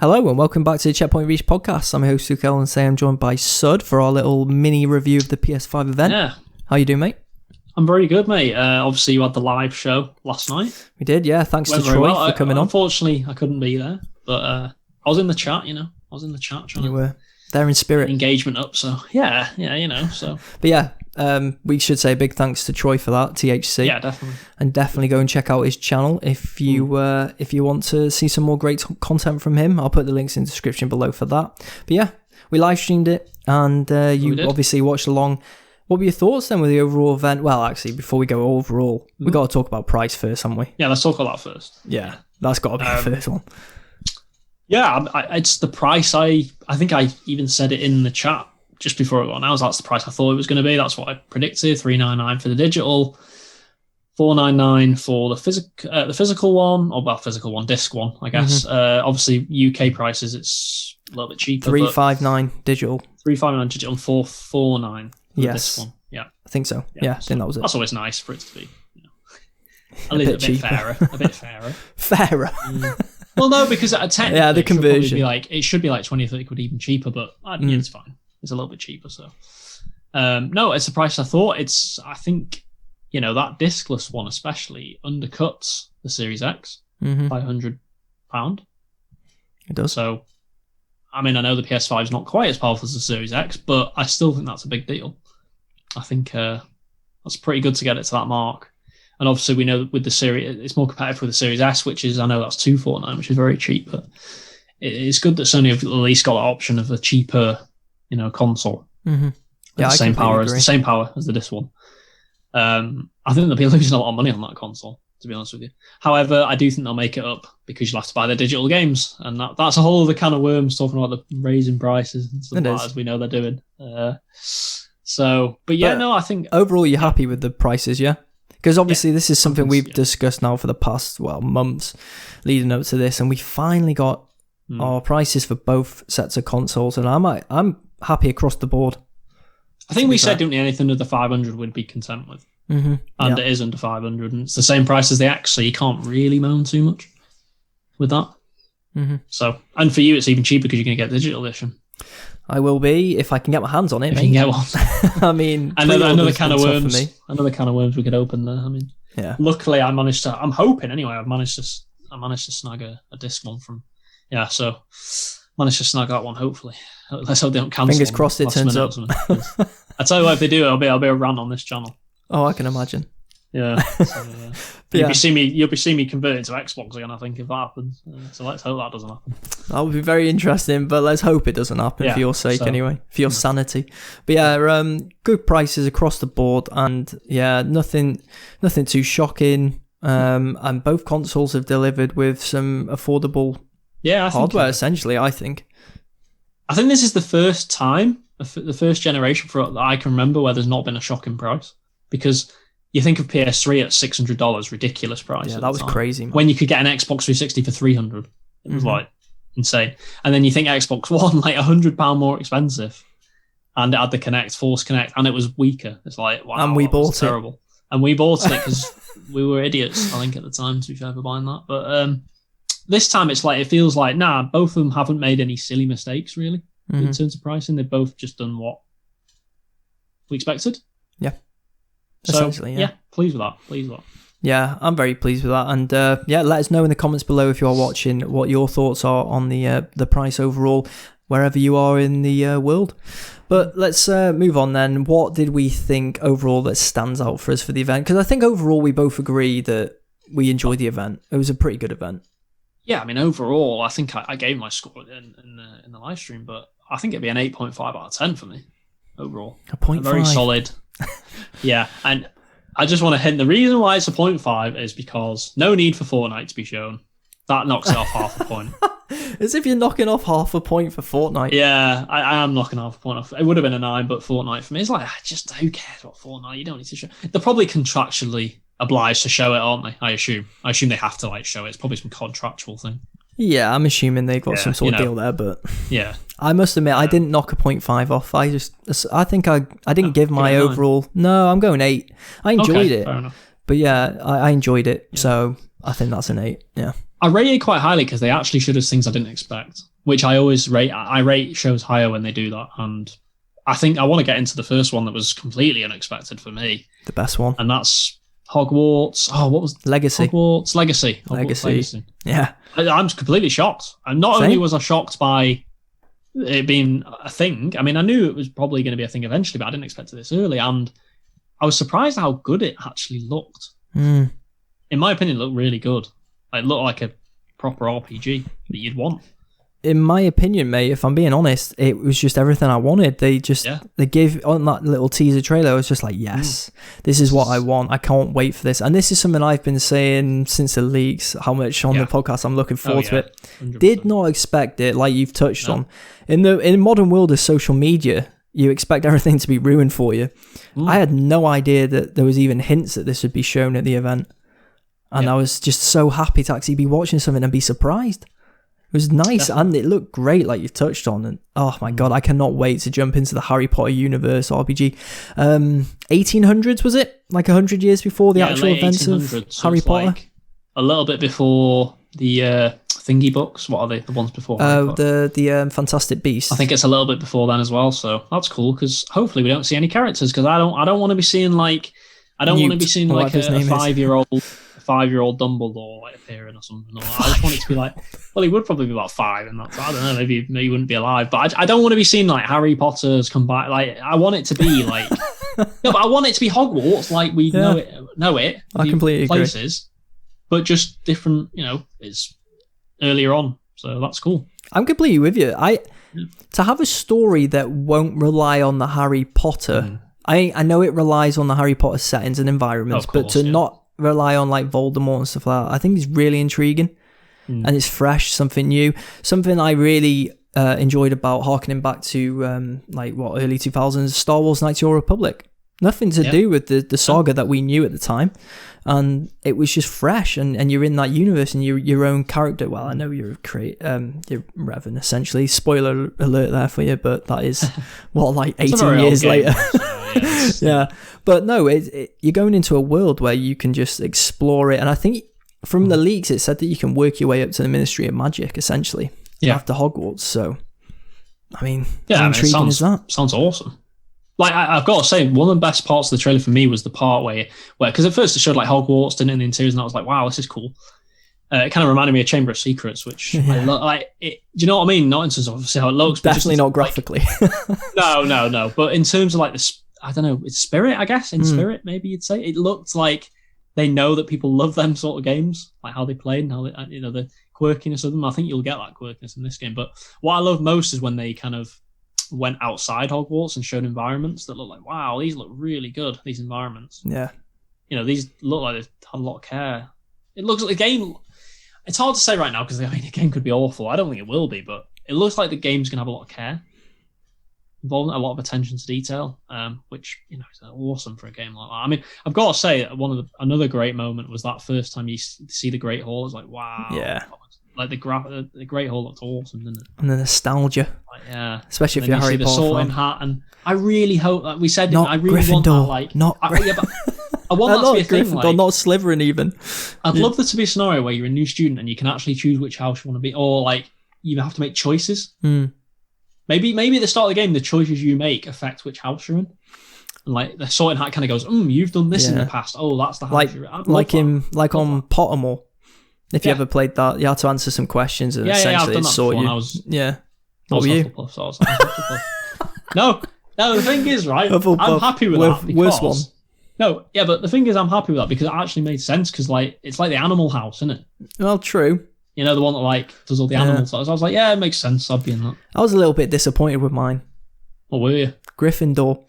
Hello and welcome back to the Checkpoint Reach podcast. I'm your host, Sukel, and today I'm joined by Sud for our little mini review of the PS5 event. Yeah. How you doing, mate? I'm very good, mate. Obviously, you had the live show last night. We did, yeah. Thanks to Troy for coming on. Unfortunately, I couldn't be there, but I was in the chat, I was in the chat trying You were there in spirit. Engagement up, so yeah, so. But yeah, we should say a big thanks to Troy for that, THC. Yeah, definitely. And definitely go and check out his channel if you want to see some more great content from him. I'll put the links in the description below for that. But yeah, we live streamed it, and you obviously watched along. What were your thoughts then with the overall event? Well, actually, before we go overall, we got to talk about price first, haven't we? Yeah, let's talk about that first. Yeah, that's got to be the first one. Yeah, it's the price. I think I even said it in the chat just before it got announced. That's the price I thought it was going to be. That's what I predicted. $399 for the digital, $499 for the physical one, physical one, disc one, I guess. Obviously, UK prices, it's a little bit cheaper. $359 digital. $359 digital and $449. Yes. This one. Yeah. I think so. Yeah, I think that was it. That's always nice for it to be, a little bit fairer. A bit fairer. Fairer. Well, no, because technically the conversion. it should be like 20 or 30 quid even cheaper, but it's fine. It's a little bit cheaper, so. No, it's the price I thought. I think, that discless one especially undercuts the Series X by £100. It does. So, I mean, I know the PS5 is not quite as powerful as the Series X, but I still think that's a big deal. I think that's pretty good to get it to that mark. And obviously, we know with the Series, it's more competitive with the Series S, which is, I know that's $249, which is very cheap, but it's good that Sony have at least got the option of a cheaper, console. Mm-hmm. Yeah, the same power as the disc one. I think they'll be losing a lot of money on that console, to be honest with you. However, I do think they'll make it up because you'll have to buy the digital games, and that's a whole other can of worms, talking about the raising prices and stuff like that, as we know they're doing. I think overall you're happy with the prices, yeah? Because obviously this is something we've discussed now for the past months leading up to this, and we finally got our prices for both sets of consoles, and I'm happy across the board. I think we said, didn't we, anything under 500 we'd be content with. Mm-hmm. And it is under 500, and it's the same price as the X, so you can't really moan too much with that. Mm-hmm. So, and for you, it's even cheaper because you're going to get the digital edition. I will be if I can get my hands on it. If you can get one. I mean, another can of worms. Another can of worms we could open there. I mean, yeah. Luckily, I'm hoping anyway. I've managed to snag a disc one from. Yeah, so managed to snag that one. Hopefully, let's hope they don't cancel. Fingers crossed it turns up. I tell you what, if they do, I'll be a rant on this channel. Oh, I can imagine. Yeah. So, you'll be seeing me converted to Xbox again, I think, if that happens. So let's hope that doesn't happen. That would be very interesting, but let's hope it doesn't happen for your sake anyway, for your sanity. But yeah, good prices across the board, and nothing too shocking. And both consoles have delivered with some affordable hardware, essentially, I think. I think this is the first time, the first generation that I can remember where there's not been a shocking price, because you think of PS3 at $600, ridiculous price. Yeah, that was crazy, man. When you could get an Xbox 360 for $300, it was like insane. And then you think Xbox One, like $100 more expensive, and it had the Kinect, Force Connect, and it was weaker. It's like, wow, and we bought it. Terrible. And we bought it because we were idiots, I think, at the time, to be fair, for buying that. But this time it feels like, both of them haven't made any silly mistakes, really, in terms of pricing. They've both just done what we expected. Yeah. So, essentially, yeah. Pleased with that. Yeah, I'm very pleased with that. And let us know in the comments below if you are watching what your thoughts are on the price overall, wherever you are in the world. But let's move on then. What did we think overall that stands out for us for the event? Because I think overall we both agree that we enjoyed the event. It was a pretty good event. Yeah, I mean, overall, I think I gave my score in the live stream, but I think it'd be an 8.5 out of 10 for me overall. A 0.5. Very solid. Yeah, and I just want to hint, the reason why it's a 0.5 is because no need for Fortnite to be shown. That knocks it off half a point. As if you're knocking off half a point for Fortnite. Yeah, I am knocking half a point off. It would have been a 9, but Fortnite for me is like, who cares about Fortnite? You don't need to show. They're probably contractually obliged to show it, aren't they? I assume they have to show it. It's probably some contractual thing. Yeah, I'm assuming they've got some sort of deal there, but yeah, I must admit I didn't knock a 0.5 off. I think I didn't give my overall. No, I'm going 8. I enjoyed it, fair enough. But yeah, I enjoyed it, so I think that's an 8. Yeah, I rate it quite highly because they actually showed us things I didn't expect. which I always rate. I rate shows higher when they do that, and I think I want to get into the first one that was completely unexpected for me. The best one. And that's Hogwarts. Oh, what was Legacy? Hogwarts Legacy. Legacy. Yeah. I'm completely shocked. And not only was I shocked by it being a thing, I mean, I knew it was probably going to be a thing eventually, but I didn't expect it this early. And I was surprised how good it actually looked. In my opinion, it looked really good. It looked like a proper RPG that you'd want. In my opinion, mate, if I'm being honest, it was just everything I wanted. They gave on that little teaser trailer. I was just like, yes, this is what I want. I can't wait for this. And this is something I've been saying since the leaks, how much on the podcast I'm looking forward to it. 100%. Did not expect it, like you've touched on. In the modern world of social media, you expect everything to be ruined for you. I had no idea that there was even hints that this would be shown at the event. And I was just so happy to actually be watching something and be surprised. It was nice, and it looked great, like you've touched on. And oh my god, I cannot wait to jump into the Harry Potter universe RPG. 1800s, was it? Like 100 years before the actual events of Harry Potter? Like a little bit before the thingy books. What are they? The ones before Harry Potter? The Fantastic Beasts. I think it's a little bit before then as well. So that's cool, because hopefully we don't see any characters, because I don't want to be seeing like a 5-year-old Dumbledore like appearing or something. I just want it to be like, well, he would probably be about 5, and that's, I don't know, maybe he wouldn't be alive. But I don't want to be seeing like Harry Potter's come back. Like I want it to be like no, but I want it to be Hogwarts, like we know it. I completely agree. But just different. It's earlier on, so that's cool. I'm completely with you. To have a story that won't rely on the Harry Potter. I know it relies on the Harry Potter settings and environments, but to not rely on like Voldemort and stuff like that, I think it's really intriguing. And it's fresh, something new, something I really enjoyed about harkening back to early 2000s Star Wars Knights of the Old Republic. Nothing to do with the saga that we knew at the time, and it was just fresh, and you're in that universe and you're your own character. Well, I know you're you're Revan essentially. Spoiler alert there for you, but that is 18 years later. Yeah, but no, you're going into a world where you can just explore it, and I think from the leaks it said that you can work your way up to the Ministry of Magic essentially after Hogwarts. So, I mean, how intriguing is that? Sounds awesome. Like I've got to say, one of the best parts of the trailer for me was the part where because at first it showed like Hogwarts in the interiors, and I was like, wow, this is cool. It kind of reminded me of Chamber of Secrets, which I love. Do you know what I mean? Not in terms of obviously how it looks, but definitely not graphically. No. But in terms of like I don't know, it's spirit, I guess. In spirit, maybe you'd say it looked like they know that people love them sort of games, like how they play and how they, the quirkiness of them. I think you'll get that quirkiness in this game. But what I love most is when they kind of went outside Hogwarts and showed environments that look like, wow, these look really good, these environments. Yeah. These look like they've had a lot of care. It looks like the game, it's hard to say right now because the game could be awful. I don't think it will be, but it looks like the game's going to have a lot of care, involving a lot of attention to detail, which is awesome for a game like that. I mean, I've got to say, another great moment was that first time you see the Great Hall. It's like, wow. Yeah. Like the Great Hall looked awesome, didn't it? And the nostalgia. Especially if you're Harry Potter. The Sorting Hat, and I really hope that we said not I really Gryffindor, want that. Not I want that to be a thing. Gryffindor, not Slytherin even. I'd love there to be a scenario where you're a new student and you can actually choose which house you want to be, or like you have to make choices. Maybe at the start of the game, the choices you make affect which house you're in. And like the Sorting Hat kind of goes, you've done this in the past. Oh, that's the house you're in. Like on Pottermore. If you ever played that, you had to answer some questions and essentially it sort you. What were you? No, the thing is, right, I'm happy with that because... Worst one. No, yeah, but the thing is I'm happy with that because it actually made sense because like it's like the Animal House, isn't it? Well, true. The one that like does all the animals. So I was like, yeah, it makes sense. I'd be in that. I was a little bit disappointed with mine. What were you? Gryffindor.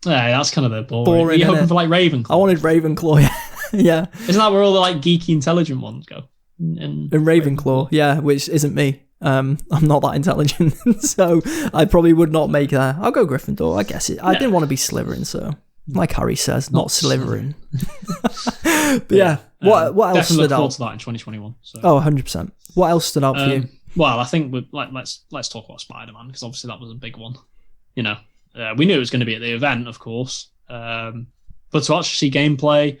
Yeah, that's kind of the boring. Were you hoping for like Ravenclaw? I wanted Ravenclaw, yeah. Isn't that where all the like geeky, intelligent ones go? In Ravenclaw, yeah, which isn't me. I'm not that intelligent, so I probably would not make that. I'll go Gryffindor, I guess. I didn't want to be Slytherin, so like Harry says, not Slytherin. But what else stood out? Definitely look forward to that in 2021. So. Oh, 100%. What else stood out for you? Well, I think let's talk about Spider-Man because obviously that was a big one. We knew it was going to be at the event, of course, but to actually see gameplay,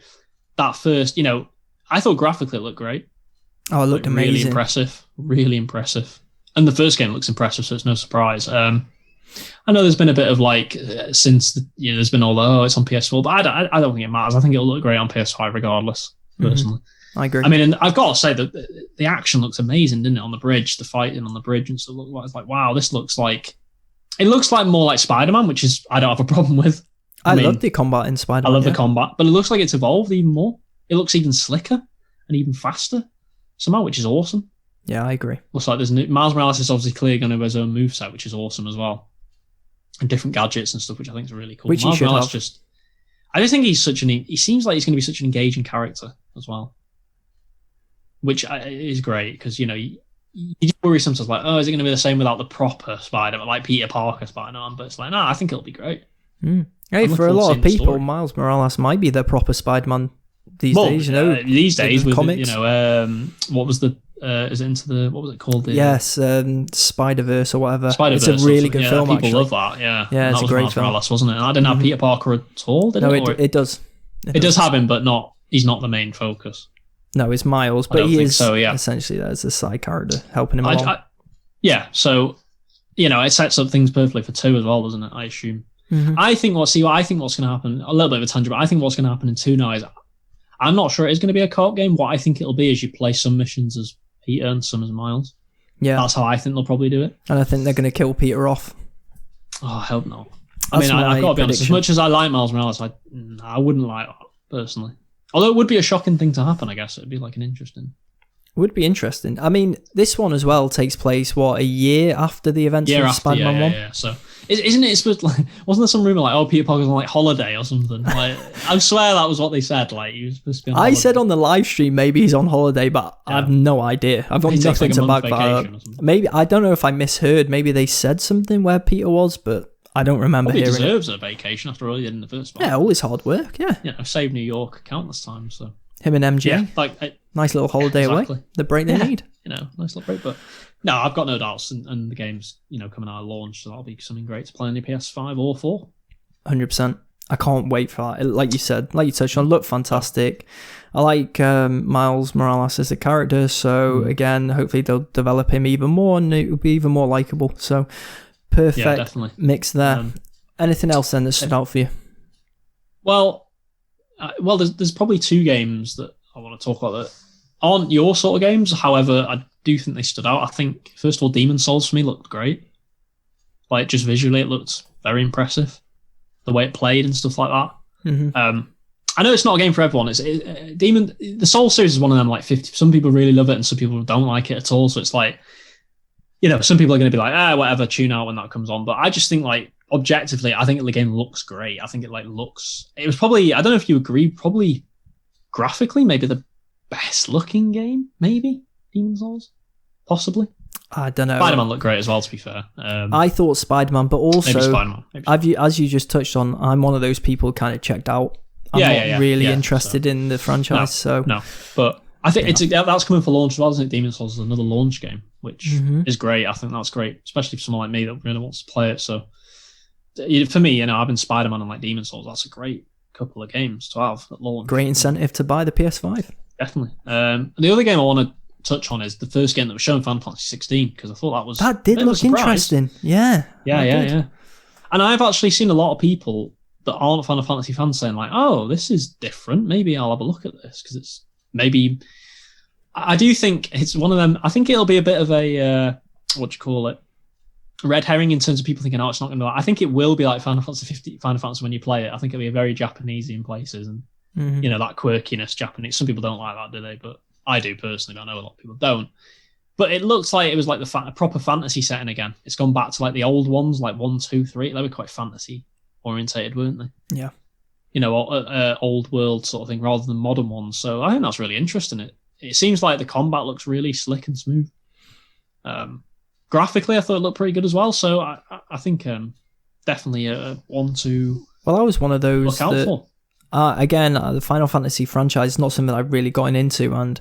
that first, I thought graphically it looked great. Oh, it looked amazing. Really impressive. And the first game looks impressive, so it's no surprise. I know there's been a bit of like since there's been all it's on PS4, but I don't think it matters. I think it'll look great on PS5 regardless. Personally, I agree. I mean, and I've got to say that the action looks amazing, didn't it? On the bridge, the fighting on the bridge and stuff. It's like wow, this looks like more like Spider-Man, which is I don't have a problem with. I mean, love the combat in Spider-Man. I love the combat, but it looks like it's evolved even more. It looks even slicker and even faster somehow, which is awesome. Yeah, I agree. Looks like there's Miles Morales is obviously clearly going to have his own moveset, which is awesome as well. And different gadgets and stuff, which I think is really cool. Which Miles he should Morales have. I just think he seems like he's going to be such an engaging character as well. Which is great, because, you worry sometimes like, oh, is it going to be the same without the proper Spider-Man, like Peter Parker Spider-Man? But it's like, no, I think it'll be great. Hey, for a lot of people, Miles Morales might be the proper Spider-Man these days, these days with comics. What was the is it Into the, what was it called? Yes, Spider-Verse or whatever. Spider-Verse, it's a really good film, people actually. love that, yeah. Yeah, it's a great Miles film. Morales, wasn't it? And I didn't have Peter Parker at all, did it? It does. It does have him, but he's not the main focus. No, it's Miles, but he is so, yeah. Essentially there's a side character helping him along. So, it sets up things perfectly for 2 as well, doesn't it, I assume? I think what's going to happen, a little bit of a tangent, but I think what's going to happen in 2 now is, I'm not sure it is going to be a co-op game. What I think it'll be is you play some missions as Peter and some as Miles. Yeah. That's how I think they'll probably do it. And I think they're going to kill Peter off. Oh, I hope not. I've got to be honest, as much as I like Miles Morales, I wouldn't like that, personally. Although it would be a shocking thing to happen, I guess. It'd be like an interesting... Would be interesting. I mean, this one as well takes place, a year after the events of Spider-Man 1? Yeah. So, isn't it supposed to, like, wasn't there some rumour like, oh, Peter Parker's on like holiday or something? Like, I swear that was what they said. Like, he was supposed to be on holiday. I said on the live stream maybe he's on holiday, but I have no idea. I've got nothing to back that up. Maybe, I don't know if I misheard. Maybe they said something where Peter was, but I don't remember hearing it. He deserves a vacation after all he did in the first one. Yeah, all his hard work, yeah. Yeah, I've saved New York countless times, so... Him and MJ. Yeah, nice little holiday away. The break they need. Nice little break. But no, I've got no doubts. And the game's, coming out of launch, so that'll be something great to play on your PS5 or 4. 100%. I can't wait for that. Like you said, like you touched on, look fantastic. I like Miles Morales as a character, so again, hopefully they'll develop him even more and it will be even more likable. So perfect mix there. Anything else then that stood out for you? Well, there's probably 2 games that I want to talk about that aren't your sort of games. However, I do think they stood out. I think, first of all, Demon's Souls for me looked great. Like, just visually, it looked very impressive. The way it played and stuff like that. I know it's not a game for everyone. The Souls series is one of them, like 50. Some people really love it and some people don't like it at all. So it's like, some people are going to be like, whatever, tune out when that comes on. But I just think, like, objectively, I think the game looks great. I think it was probably, I don't know if you agree, probably graphically, maybe the best looking game, maybe Demon's Souls, possibly. I don't know. Spider-Man looked great as well, to be fair. I thought Spider-Man, but also, maybe Spider-Man. As you just touched on, I'm one of those people kind of checked out. I'm not really interested in the franchise. No, but I think that's coming for launch as well, isn't it? Demon's Souls is another launch game, which is great. I think that's great, especially for someone like me that really wants to play it. So for me, having Spider-Man and like Demon's Souls, that's a great couple of games to have at launch. Great incentive to buy the PS5. Definitely. The other game I want to touch on is the first game that was shown, Final Fantasy 16, because I thought that did look interesting. Yeah. And I've actually seen a lot of people that aren't Final Fantasy fans saying like, "Oh, this is different. Maybe I'll have a look at this because it's maybe." I do think it's one of them. I think it'll be a bit of a red herring in terms of people thinking, "Oh, it's not going to be." I think it will be like Final Fantasy when you play it. I think it'll be very Japanesey in places, and that quirkiness Japanese. Some people don't like that, do they? But I do personally. But I know a lot of people don't. But it looks like it was like a proper fantasy setting again. It's gone back to like the old ones, like 1, 2, 3. They were quite fantasy orientated, weren't they? Yeah. Old world sort of thing rather than modern ones. So I think that's really interesting. It seems like the combat looks really slick and smooth. Graphically, I thought it looked pretty good as well. So I think definitely a one to. Well, I was one of those look out for. Again, the Final Fantasy franchise is not something I've really gotten into, and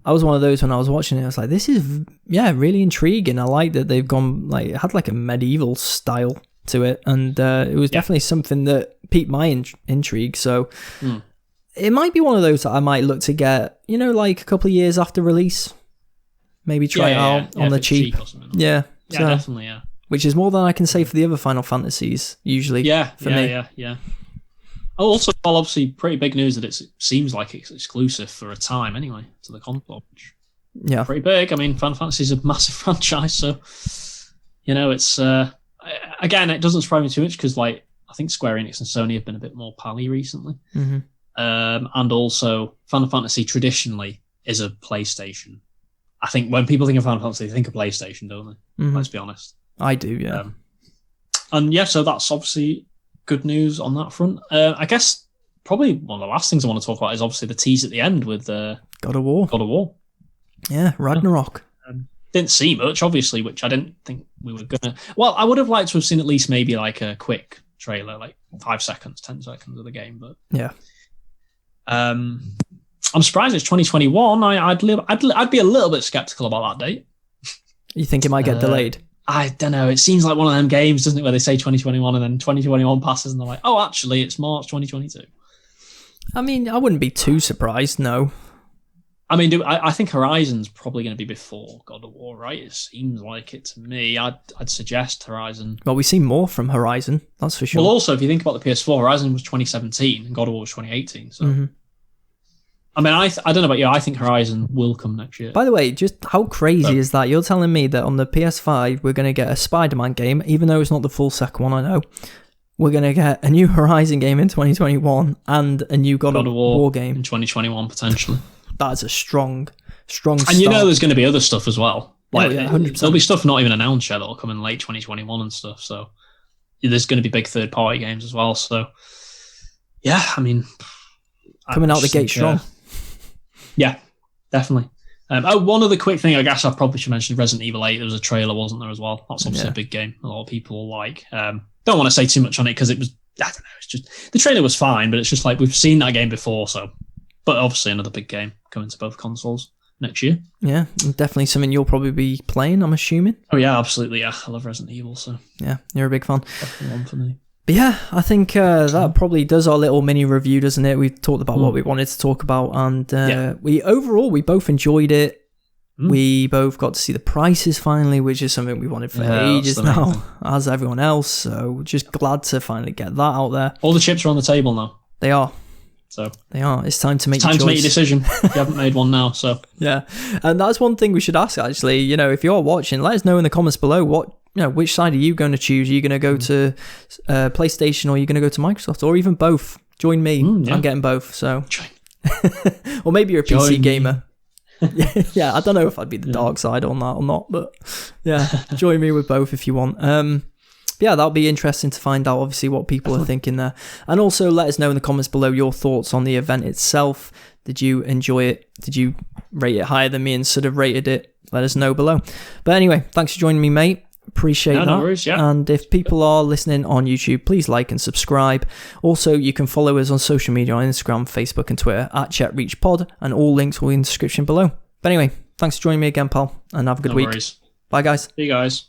I was one of those when I was watching it. I was like, "This is really intriguing." I like that they've gone it had like a medieval style to it, and it was definitely something that piqued my intrigue. So it might be one of those that I might look to get, like a couple of years after release. maybe try it out on the cheap. Or something. Yeah, yeah, so, definitely, yeah. Which is more than I can say for the other Final Fantasies usually. For me. Yeah. Oh, also, well, obviously, pretty big news that it seems like it's exclusive for a time anyway to the console. Which Yeah, pretty big. I mean, Final Fantasy is a massive franchise, so it's again, it doesn't surprise me too much because like I think Square Enix and Sony have been a bit more pally recently, and also Final Fantasy traditionally is a PlayStation. I think when people think of Final Fantasy, they think of PlayStation, don't they? Let's be honest. I do, yeah. And yeah, so that's obviously good news on that front. I guess probably one of the last things I want to talk about is obviously the tease at the end with God of War. God of War. Yeah, Ragnarok. Didn't see much, obviously, which I didn't think we were gonna. Well, I would have liked to have seen at least maybe like a quick trailer, like 5 seconds, 10 seconds of the game. But yeah, I'm surprised it's 2021. I'd be a little bit skeptical about that date. You think it might get delayed? I don't know. It seems like one of them games, doesn't it, where they say 2021 and then 2021 passes and they're like, oh, actually, it's March 2022. I mean, I wouldn't be too surprised, no. I mean, I think Horizon's probably going to be before God of War, right? It seems like it to me. I'd suggest Horizon. Well, we've seen more from Horizon, that's for sure. Well, also, if you think about the PS4, Horizon was 2017 and God of War was 2018. So, I mean, I don't know about you. I think Horizon will come next year. By the way, just how crazy is that? You're telling me that on the PS5, we're going to get a Spider-Man game, even though it's not the full second one, I know. We're going to get a new Horizon game in 2021 and a new God of War game. In 2021, potentially. That's a strong start. And there's going to be other stuff as well. Like, 100%. There'll be stuff not even announced yet that'll come in late 2021 and stuff. So there's going to be big third-party games as well. So, yeah, I mean... Coming out the gate strong. Yeah, definitely. One other quick thing, I guess I probably should mention Resident Evil 8. There was a trailer, wasn't there, as well? That's obviously a big game. A lot of people like. Don't want to say too much on it because it was, I don't know, it's just, the trailer was fine, but it's just like we've seen that game before, so. But obviously another big game coming to both consoles next year. Yeah, definitely something you'll probably be playing, I'm assuming. Oh yeah, absolutely, yeah. I love Resident Evil, so. Yeah, you're a big fan. Definitely one for me. But yeah, I think that probably does our little mini review, doesn't it? We've talked about what we wanted to talk about, and we both enjoyed it. We both got to see the prices finally, which is something we wanted for ages now, as everyone else. So just glad to finally get that out there. All the chips are on the table now. They are. So they are. It's time to make. To make your decision. You haven't made one now, so yeah. And that's one thing we should ask. Actually, if you're watching, let us know in the comments below which side are you going to choose? Are you going to go to PlayStation, or are you going to go to Microsoft, or even both? Join me. I'm getting both. So, or maybe you're a PC gamer. Yeah, I don't know if I'd be the dark side on that or not, but yeah, join me with both if you want. Yeah, that'll be interesting to find out, obviously, what people are thinking there. And also let us know in the comments below your thoughts on the event itself. Did you enjoy it? Did you rate it higher than me and sort of rated it? Let us know below. But anyway, thanks for joining me, mate. Appreciate that. No worries, yeah. And if people are listening on YouTube, please like and subscribe. Also, you can follow us on social media on Instagram, Facebook and Twitter at ChetReachPod, and all links will be in the description below. But anyway, thanks for joining me again, pal, and have a good week. Worries. Bye, guys. See you guys.